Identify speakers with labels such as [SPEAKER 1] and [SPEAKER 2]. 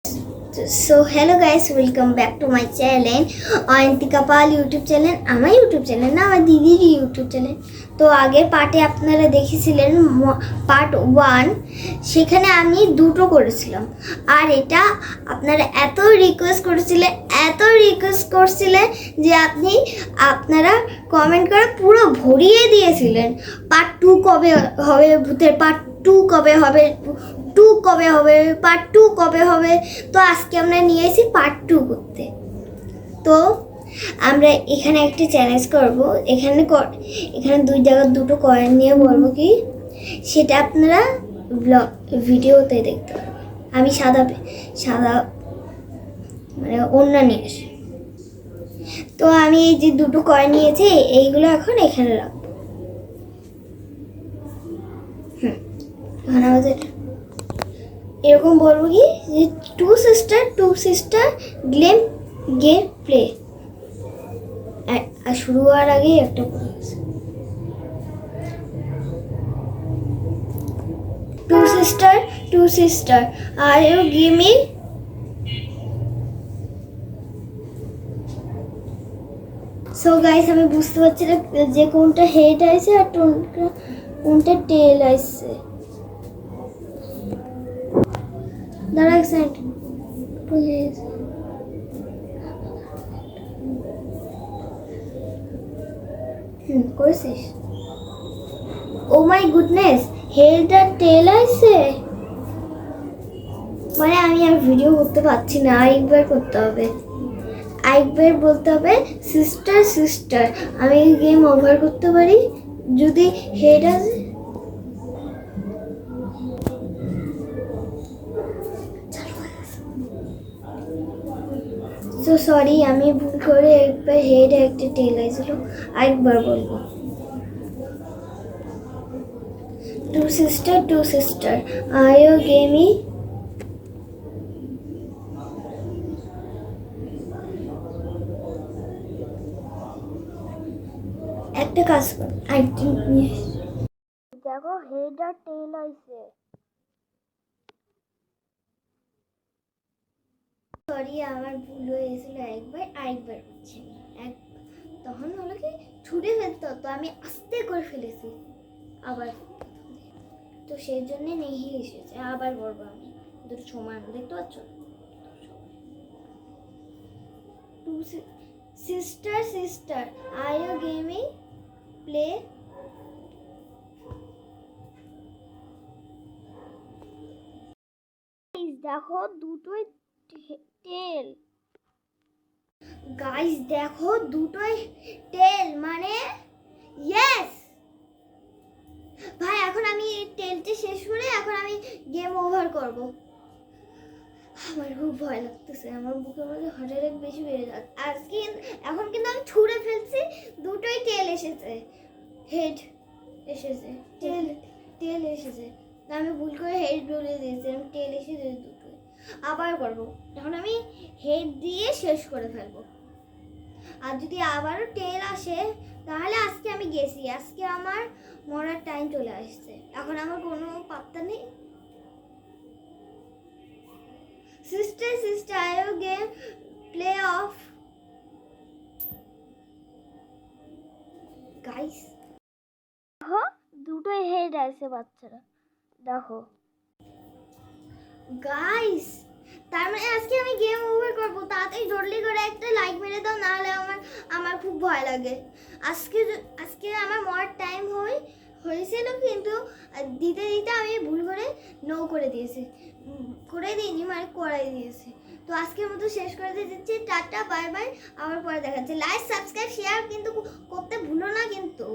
[SPEAKER 1] So hello guys, welcome back to my channel Ayantika Pal YouTube channel. আমার YouTube channel না, আমার দিদির ইউটিউব চ্যানেল। তো আগের পার্টে আপনারা দেখেছিলেন পার্ট 1, সেখানে আমি দুটো করেছিলাম। আর এটা আপনারা এত রিকোয়েস্ট করছিলেন যে আপনারা কমেন্ট করে পুরো ভরিয়ে দিয়েছিলেন। পার্ট 2 কবে হবে, ভূতের পার্ট 2 কবে হবে, পার্ট 2 কবে হবে। তো আজকে আমরা নিয়ে এসেছি পার্ট 2 করতে। তো আমরা এখানে একটা চ্যালেঞ্জ করব। এখানে দুই জায়গায় দুটো কয়েন নিয়ে বলবো কি, সেটা আপনারা ভিডিওতে দেখতে পারবেন। আমি সাদা মানে অন্য নিয়ে আসি। তো আমি এই যে দুটো কয়েন নিয়েছি, এইগুলো এখন এখানে রাখবো। এখন আমাদের এরকম বলবো কি যে টু সিস্টার গেম প্লে। আর শুরু হওয়ার আগে একটা two sister are you gaming so guys, আমি বুঝতে পারছি না যে কোনটা হেড আছে আর কোনটা টেল আছে। দাঁড়া এক সেকেন্ড, করেছিস? ও মাই গুডনেস, হেড আর টেল আছে। মানে আমি আর ভিডিও করতে পারছি না, আরেকবার করতে হবে। আরেকবার বলতে হবে সিস্টার। আমি গেম ওভার করতে পারি যদি হেড আছে। তো সরি, আমি ভুল করে একবার হেড একটা টেল আইছিল। আরেকবার বলবো two sister are you gaming একটা কাজ কর। দেখো হেড আর টেল আইছে। সরি, আমার ভুল হয়েছিল। আরেকবার হচ্ছে তখন হলো কি ছুটে ফেলতে হতো, আমি আস্তে করে ফেলেছি আবার। তো সেই জন্যে নেই এসেছে। আবার বলবো আমি, দুটো সময় দেখতে পাচ্ছ। Two sister are you gaming play. দেখো দুটোই টেল। গাইস দেখো দুটোই টেল, মানে ইয়েস ভাই। এখন আমি টেলটা শেষ করে এখন আমি গেম ওভার করব। আমার খুব ভয় লাগতেছে, আমার বুকের মধ্যে হার্ট রেট বেশি বেড়ে যাচ্ছে আজকে। এখন কিন্তু আমি ছুঁড়ে ফেলছি, দুটোই টেল এসেছে। হেড এসেছে, টেল এসেছে। আমি ভুল করে হেড বলে দিয়েছিলাম, টেল এসেছে দুটোই। আবার করবো। এখন আমি হেড দিয়ে শেষ করে ফেলবো। আর যদি আবারও টেল আসে তাহলে আজকে আমি গেছি, আজকে আমার মরার টাইম চলে আসছে। এখন আমার কোনো পাত্তা নেই। Sister I game play of. Guys দেখো দুটোই হেড আছে বাচ্চারা, দেখো গাইস। তার মানে আজকে আমি গেম ওভার করবো। তাড়াতাড়ি জলদি করে একটা লাইক মেরে দাও, নাহলে আমার খুব ভয় লাগে। আজকে আমার মরার টাইম হয়েছিল, কিন্তু দিতে আমি ভুল করে নো করে দিয়েছি। করে দিইনি, মানে করাই দিয়েছি। তো আজকের মতো শেষ করে দিচ্ছি। Tata, bye bye. আবার পরে দেখাচ্ছে। লাইক, সাবস্ক্রাইব, শেয়ার কিন্তু করতে ভুলো না কিন্তু।